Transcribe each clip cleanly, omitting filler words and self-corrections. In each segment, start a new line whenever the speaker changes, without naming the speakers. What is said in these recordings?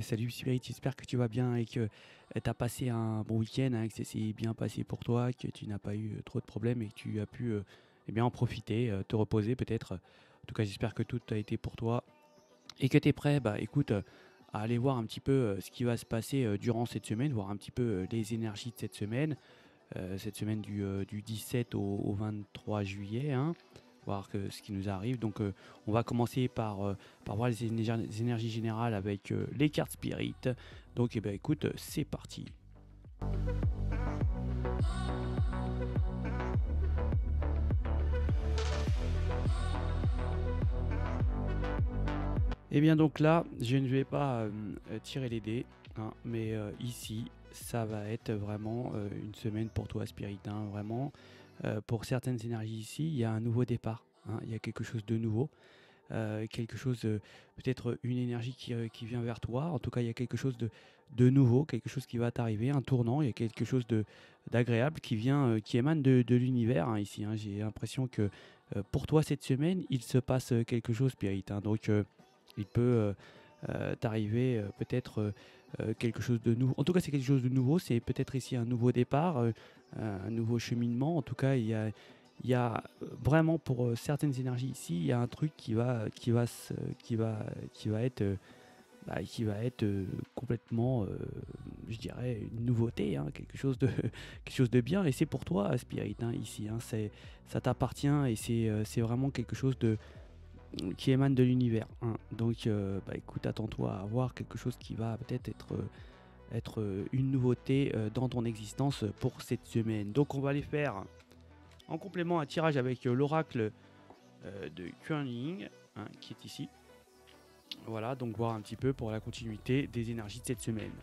Salut Spirit, j'espère que tu vas bien et que tu as passé un bon week-end, hein, que ça s'est bien passé pour toi, que tu n'as pas eu trop de problèmes et que tu as pu eh bien, en profiter, te reposer peut-être. En tout cas, j'espère que tout a été pour toi et que tu es prêt, bah, écoute, à aller voir un petit peu ce qui va se passer durant cette semaine, voir un petit peu les énergies de cette semaine du 17 au 23 juillet, hein, voir ce qui nous arrive. Donc on va commencer par voir les énergies générales avec les cartes Spirit. Donc eh ben, écoute, c'est parti. Et bien donc là, je ne vais pas tirer les dés, hein, mais ici, ça va être vraiment une semaine pour toi Spirit, hein, vraiment. Pour certaines énergies ici, il y a un nouveau départ, hein, il y a quelque chose de nouveau. Quelque chose, peut-être une énergie qui vient vers toi. En tout cas, il y a quelque chose de nouveau, quelque chose qui va t'arriver, un tournant. Il y a quelque chose d'agréable qui vient, qui émane de l'univers, hein, ici, hein. J'ai l'impression que pour toi cette semaine, il se passe quelque chose, Spirit, hein. Donc, il peut t'arriver peut-être quelque chose de nouveau. En tout cas, c'est quelque chose de nouveau. C'est peut-être ici un nouveau départ, un nouveau cheminement. En tout cas, il y a vraiment pour certaines énergies ici, il y a un truc qui va être, qui va être complètement, je dirais, une nouveauté, hein, quelque chose de, quelque chose de bien. Et c'est pour toi, Spirit, hein, ici, hein, ça t'appartient et c'est vraiment quelque chose qui émane de l'univers, hein. Donc, écoute, attends-toi à avoir quelque chose qui va peut-être être une nouveauté dans ton existence pour cette semaine. Donc, on va aller faire en complément un tirage avec l'oracle de Kuan-Yin, hein, qui est ici. Voilà, donc voir un petit peu pour la continuité des énergies de cette semaine.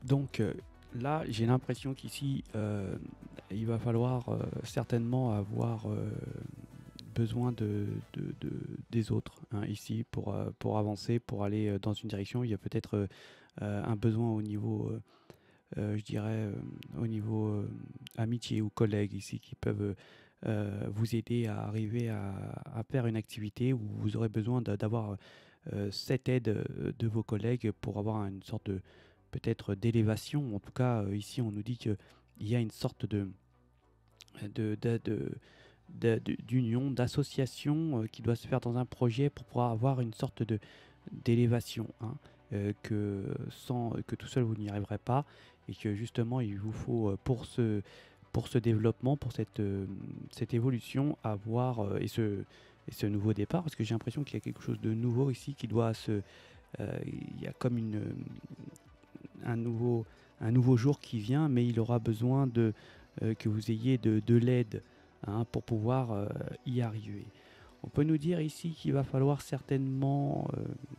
Donc là, j'ai l'impression qu'ici, il va falloir certainement avoir besoin des autres, hein, ici pour avancer, pour aller dans une direction. Il y a peut-être un besoin au niveau, je dirais, au niveau amitié ou collègues ici qui peuvent vous aider à arriver à faire une activité où vous aurez besoin d'avoir cette aide de vos collègues pour avoir une sorte de peut-être d'élévation. En tout cas, ici, on nous dit qu'il y a une sorte de, de- de- d'union, d'association qui doit se faire dans un projet pour pouvoir avoir une sorte d'élévation, hein, que tout seul vous n'y arriverez pas et que justement il vous faut pour ce développement, pour cette évolution, avoir et ce nouveau départ, parce que j'ai l'impression qu'il y a quelque chose de nouveau ici qui doit il y a comme un nouveau, un nouveau jour qui vient, mais il aura besoin que vous ayez de l'aide, hein, pour pouvoir y arriver. On peut nous dire ici qu'il va falloir certainement,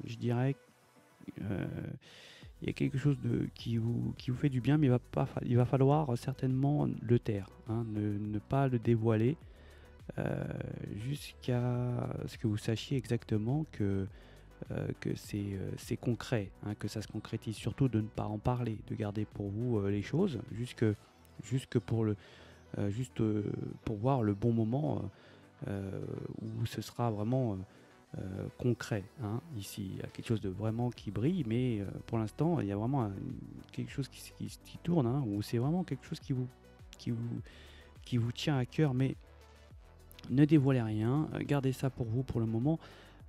je dirais, euh, il y a quelque chose qui vous fait du bien, mais il va falloir certainement le taire, hein, ne pas le dévoiler jusqu'à ce que vous sachiez exactement que c'est concret, hein, que ça se concrétise. Surtout de ne pas en parler, de garder pour vous les choses, jusque juste pour voir le bon moment où ce sera vraiment concret, hein. Ici, il y a quelque chose de vraiment qui brille, mais pour l'instant, il y a vraiment quelque chose qui tourne, hein, où c'est vraiment quelque chose qui vous, qui vous tient à cœur, mais ne dévoilez rien, gardez ça pour vous pour le moment,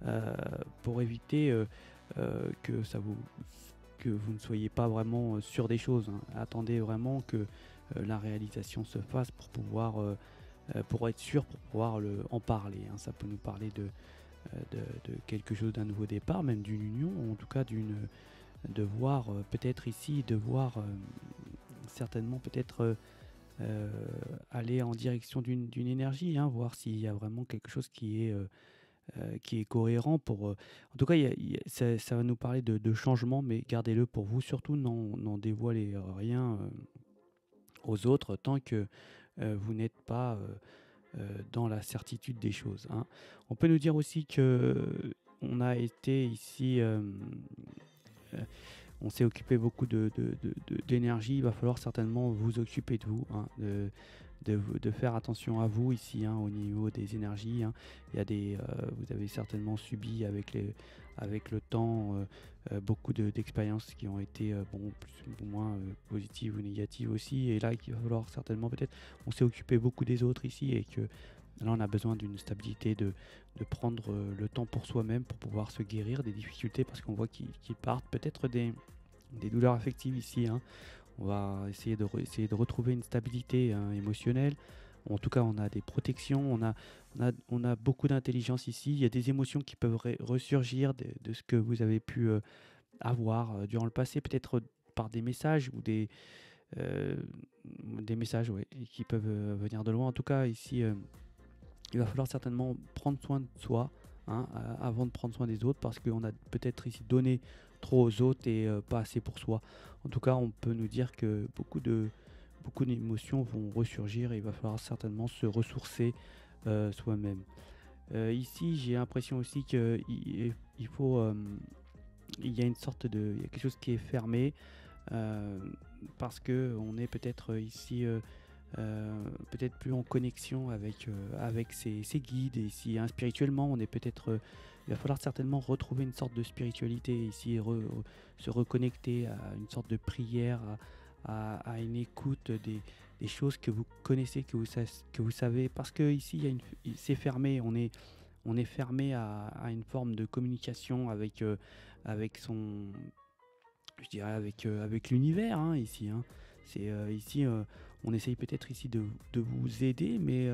euh, pour éviter que vous ne soyez pas vraiment sûr des choses, hein. Attendez vraiment que la réalisation se fasse pour être sûr, pour pouvoir en parler, hein. Ça peut nous parler de quelque chose, d'un nouveau départ, même d'une union, ou en tout cas de voir peut-être ici, de voir certainement peut-être aller en direction d'une énergie, hein, voir s'il y a vraiment quelque chose qui est cohérent en tout cas, ça va nous parler de changement, mais gardez-le pour vous. Surtout, n'en dévoilez rien aux autres tant que vous n'êtes pas dans la certitude des choses, hein. On peut nous dire aussi que on a été ici, on s'est occupé beaucoup d'énergie. Il va falloir certainement vous occuper de vous, hein, de faire attention à vous ici, hein, au niveau des énergies, hein. Il y a vous avez certainement subi avec le temps beaucoup d'expériences qui ont été plus ou moins positives ou négatives aussi. Et là, il va falloir certainement peut-être, on s'est occupé beaucoup des autres ici et que là, on a besoin d'une stabilité, de prendre le temps pour soi-même pour pouvoir se guérir des difficultés parce qu'on voit qu'ils partent peut-être des douleurs affectives ici, hein. On va essayer de retrouver une stabilité, hein, émotionnelle. En tout cas, on a des protections, on a beaucoup d'intelligence ici. Il y a des émotions qui peuvent ressurgir de ce que vous avez pu avoir durant le passé, peut-être par des messages ou des messages, ouais, qui peuvent venir de loin. En tout cas, ici, il va falloir certainement prendre soin de soi, hein, avant de prendre soin des autres, parce qu'on a peut-être ici donné trop aux autres et pas assez pour soi. En tout cas, on peut nous dire que beaucoup d'émotions vont ressurgir et il va falloir certainement se ressourcer soi-même. Ici, j'ai l'impression aussi qu'il faut, il y a une sorte il y a quelque chose qui est fermé euh, parce que on est peut-être ici. Peut-être plus en connexion avec ses guides. Et ici, hein, spirituellement, on est peut-être. Il va falloir certainement retrouver une sorte de spiritualité ici, se reconnecter à une sorte de prière, à une écoute des choses que vous connaissez, que vous savez. Parce que ici, c'est fermé. On est fermé à une forme de communication avec je dirais avec l'univers, hein, ici, hein. C'est ici, on essaye peut-être ici de vous aider, mais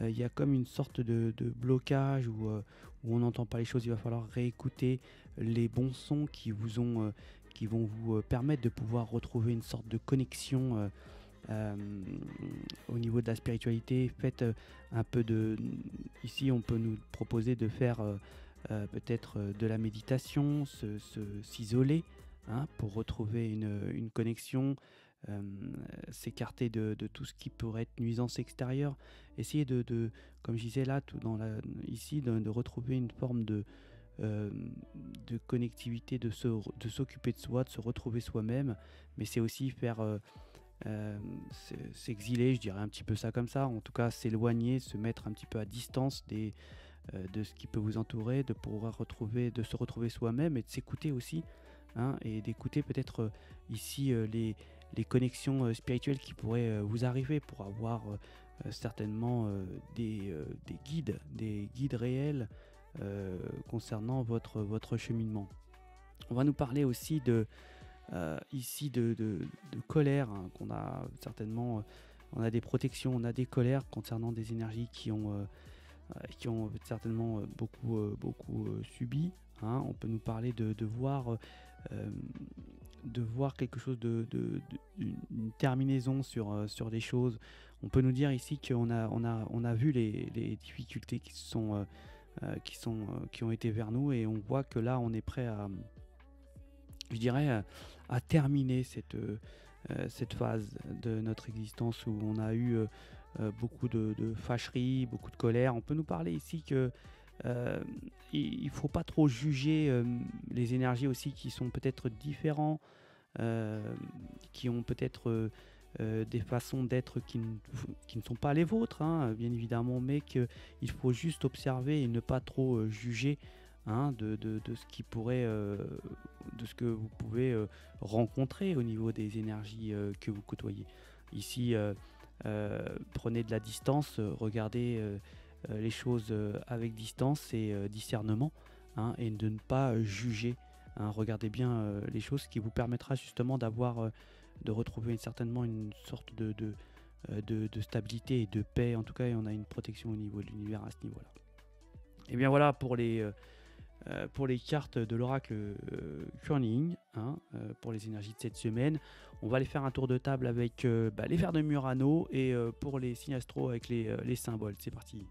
il y a comme une sorte de blocage où on n'entend pas les choses. Il va falloir réécouter les bons sons qui vont vous permettre de pouvoir retrouver une sorte de connexion euh, au niveau de la spiritualité. Faites un peu ici, on peut nous proposer de faire peut-être de la méditation, s'isoler, hein, pour retrouver une connexion, euh, s'écarter de tout ce qui pourrait être nuisance extérieure, essayer comme je disais là, ici, de retrouver une forme euh, de connectivité, de s'occuper de soi, de se retrouver soi-même, mais c'est aussi faire s'exiler, je dirais un petit peu ça comme ça, en tout cas s'éloigner, se mettre un petit peu à distance de ce qui peut vous entourer, de se retrouver soi-même et de s'écouter aussi, hein, et d'écouter peut-être ici les connexions spirituelles qui pourraient vous arriver pour avoir certainement des guides réels concernant votre cheminement. On va nous parler aussi ici de colère, hein, qu'on a certainement, on a des protections, on a des colères concernant des énergies qui ont certainement beaucoup subi, hein. On peut nous parler euh, de voir quelque chose une terminaison sur des choses. On peut nous dire ici qu'on on a vu les difficultés qui ont été vers nous et on voit que là on est prêt je dirais, à terminer cette phase de notre existence où on a eu beaucoup de fâcheries, beaucoup de colère. On peut nous parler ici que il ne faut pas trop juger les énergies aussi qui sont peut-être différents, qui ont peut-être des façons d'être qui ne sont pas les vôtres, hein, bien évidemment, mais qu'il faut juste observer et ne pas trop juger, hein, de ce qui pourrait, de ce que vous pouvez rencontrer au niveau des énergies que vous côtoyez. Ici, prenez de la distance, regardez les choses avec distance et discernement, hein, et de ne pas juger, hein. Regardez bien les choses, qui vous permettra justement de retrouver certainement une sorte de stabilité et de paix. En tout cas, on a une protection au niveau de l'univers à ce niveau-là. Et bien voilà pour les cartes de l'oracle Kuan-Yin, hein, pour les énergies de cette semaine. On va aller faire un tour de table avec les vers de Murano et pour les signes astro avec les symboles. C'est parti.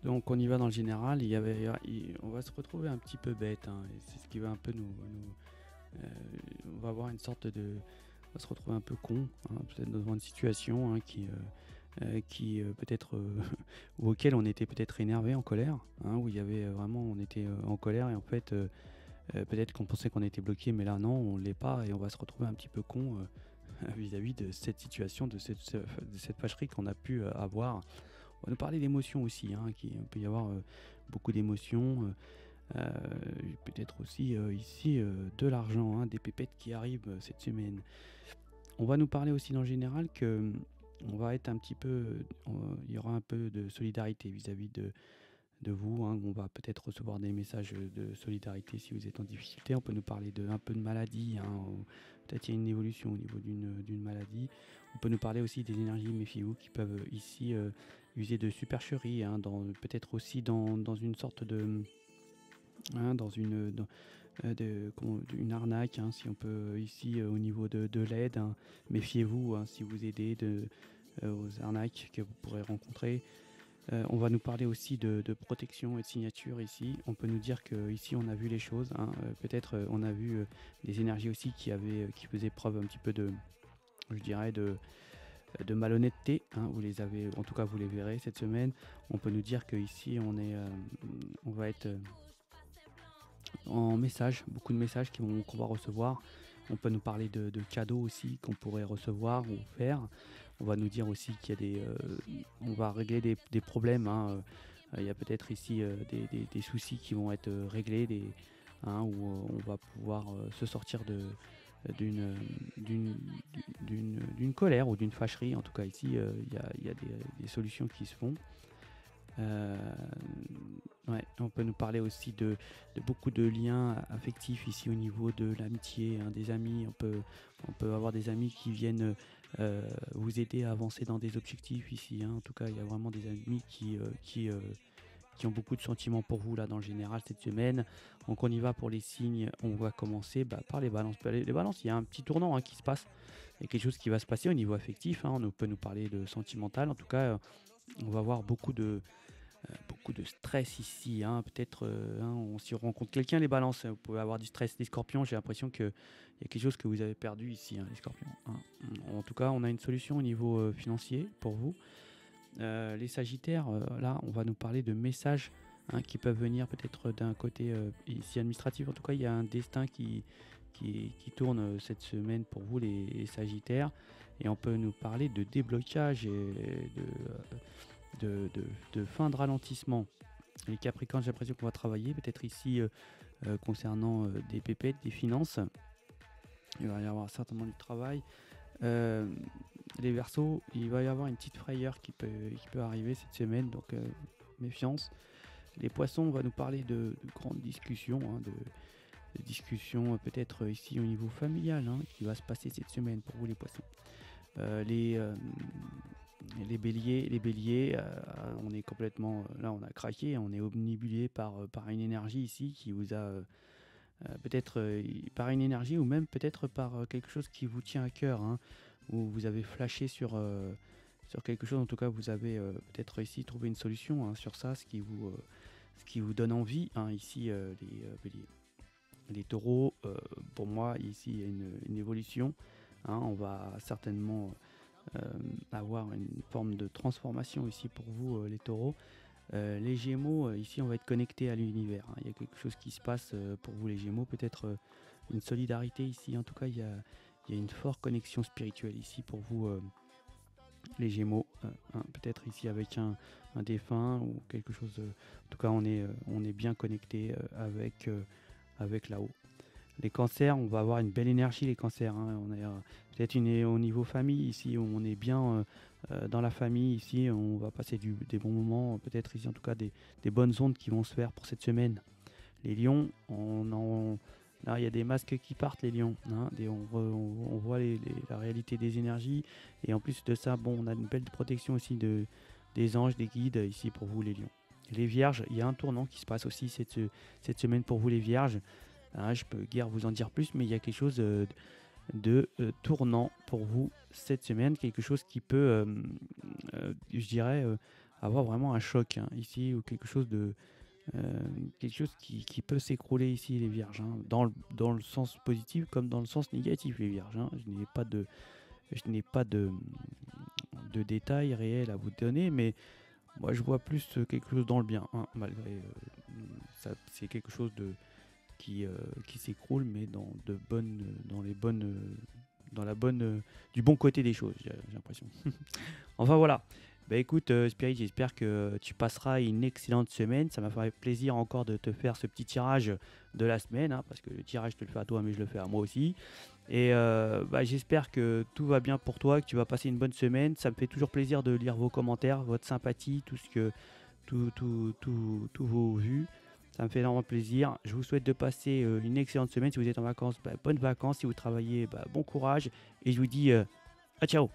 Donc on y va dans le général, on va se retrouver un petit peu bête, hein, et c'est ce qui va un peu on va avoir une sorte de, on va se retrouver un peu con, hein, peut-être devant une situation, hein, qui peut-être ou auquel on était peut-être énervé, en colère, hein, où il y avait vraiment, on était en colère et en fait peut-être qu'on pensait qu'on était bloqué, mais là non, on l'est pas et on va se retrouver un petit peu con vis-à-vis de cette situation, de cette fâcherie qu'on a pu avoir. On va nous parler d'émotions aussi, hein, il peut y avoir beaucoup d'émotions, peut-être aussi ici de l'argent, hein, des pépettes qui arrivent cette semaine. On va nous parler aussi en général que on va être un petit peu, il y aura un peu de solidarité vis-à-vis de vous, hein. On va peut-être recevoir des messages de solidarité si vous êtes en difficulté. On peut nous parler un peu de maladie, hein, ou peut-être il y a une évolution au niveau d'une maladie. On peut nous parler aussi des énergies, méfiez-vous, qui peuvent ici user de supercherie, hein, peut-être aussi dans une sorte de, hein, une arnaque, hein, si on peut ici au niveau de l'aide, hein. Méfiez-vous, hein, si vous aidez aux arnaques que vous pourrez rencontrer. On va nous parler aussi de protection et de signature ici. On peut nous dire que ici on a vu les choses, hein. Peut-être on a vu des énergies aussi qui faisaient preuve un petit peu je dirais de malhonnêteté, hein. Vous les avez, en tout cas vous les verrez cette semaine. On peut nous dire que ici on va être en message, beaucoup de messages qu'on va recevoir. On peut nous parler de cadeaux aussi qu'on pourrait recevoir ou faire. On va nous dire aussi qu'il y a on va régler des problèmes, hein. Il y a peut-être ici des soucis qui vont être réglés, hein, où on va pouvoir se sortir d'une d'une d'une colère ou d'une fâcherie. En tout cas ici, il y a des solutions qui se font. Euh, ouais, on peut nous parler aussi de beaucoup de liens affectifs ici au niveau de l'amitié, hein, des amis. On peut avoir des amis qui viennent vous aider à avancer dans des objectifs ici, hein. En tout cas, il y a vraiment des amis qui ont beaucoup de sentiments pour vous là dans le général cette semaine. Donc on y va pour les signes. On va commencer par les balances. Les balances, il y a un petit tournant, hein, qui se passe. Il y a quelque chose qui va se passer au niveau affectif, hein. On peut nous parler de sentimental. En tout cas, on va avoir beaucoup de stress ici, hein. Peut-être on s'y rencontre quelqu'un, les balances. Vous pouvez avoir du stress, les scorpions. J'ai l'impression qu'il y a quelque chose que vous avez perdu ici, hein, les scorpions, hein. En tout cas, on a une solution au niveau financier pour vous. Les sagittaires, là, on va nous parler de messages, hein, qui peuvent venir peut-être d'un côté ici administratif. En tout cas, il y a un destin qui tourne cette semaine pour vous, les sagittaires. Et on peut nous parler de déblocage et de fin de ralentissement. Les Capricornes, j'ai l'impression qu'on va travailler peut-être ici concernant des pépettes, des finances. Il va y avoir certainement du travail. Les Verseaux, il va y avoir une petite frayeur qui peut arriver cette semaine, donc méfiance. Les Poissons, on va nous parler de grandes discussions, hein, de discussions peut-être ici au niveau familial, hein, qui va se passer cette semaine pour vous les Poissons. Les béliers, on est complètement, là on a craqué, on est omnibulé par une énergie ici qui vous a peut-être par une énergie ou même peut-être par quelque chose qui vous tient à cœur, hein, où vous avez flashé sur quelque chose. En tout cas, vous avez peut-être ici trouvé une solution, hein, sur ça, ce qui vous donne envie, hein, ici les béliers. Les taureaux, pour moi, ici il y a une évolution, hein. On va certainement avoir une forme de transformation ici pour vous, les taureaux. Les gémeaux, ici on va être connecté à l'univers, hein. Il y a quelque chose qui se passe pour vous les gémeaux, peut-être une solidarité ici. En tout cas, il y a une forte connexion spirituelle ici pour vous, les gémeaux, hein. Peut-être ici avec un défunt ou quelque chose. En tout cas, on est bien connecté avec là-haut. Les cancers, on va avoir une belle énergie, les cancers, hein. On est peut-être au niveau famille ici, où on est bien dans la famille ici. On va passer des bons moments, peut-être ici en tout cas des bonnes ondes qui vont se faire pour cette semaine. Les lions, là il y a des masques qui partent, les lions, hein. On voit la réalité des énergies. Et en plus de ça, bon, on a une belle protection aussi des anges, des guides ici pour vous les lions. Les vierges, il y a un tournant qui se passe aussi cette semaine pour vous les vierges. Hein, je peux guère vous en dire plus, mais il y a quelque chose de tournant pour vous cette semaine, quelque chose qui peut, je dirais, avoir vraiment un choc hein, ici ou euh, quelque chose qui peut s'écrouler ici, les vierges, hein, dans le sens positif comme dans le sens négatif, les vierges, hein. Je n'ai pas de détails réels à vous donner, mais moi je vois plus quelque chose dans le bien, hein, malgré ça, c'est quelque chose qui s'écroule, mais dans les bonnes, dans la bonne, du bon côté des choses, j'ai l'impression. Enfin voilà. Bah écoute, Spirit, j'espère que tu passeras une excellente semaine. Ça m'a fait plaisir encore de te faire ce petit tirage de la semaine, hein, parce que le tirage, je te le fais à toi, mais je le fais à moi aussi. Et bah, j'espère que tout va bien pour toi, que tu vas passer une bonne semaine. Ça me fait toujours plaisir de lire vos commentaires, votre sympathie, tous vos vues. Ça me fait énormément plaisir. Je vous souhaite de passer une excellente semaine. Si vous êtes en vacances, bah, bonnes vacances. Si vous travaillez, bah, bon courage. Et je vous dis à ciao.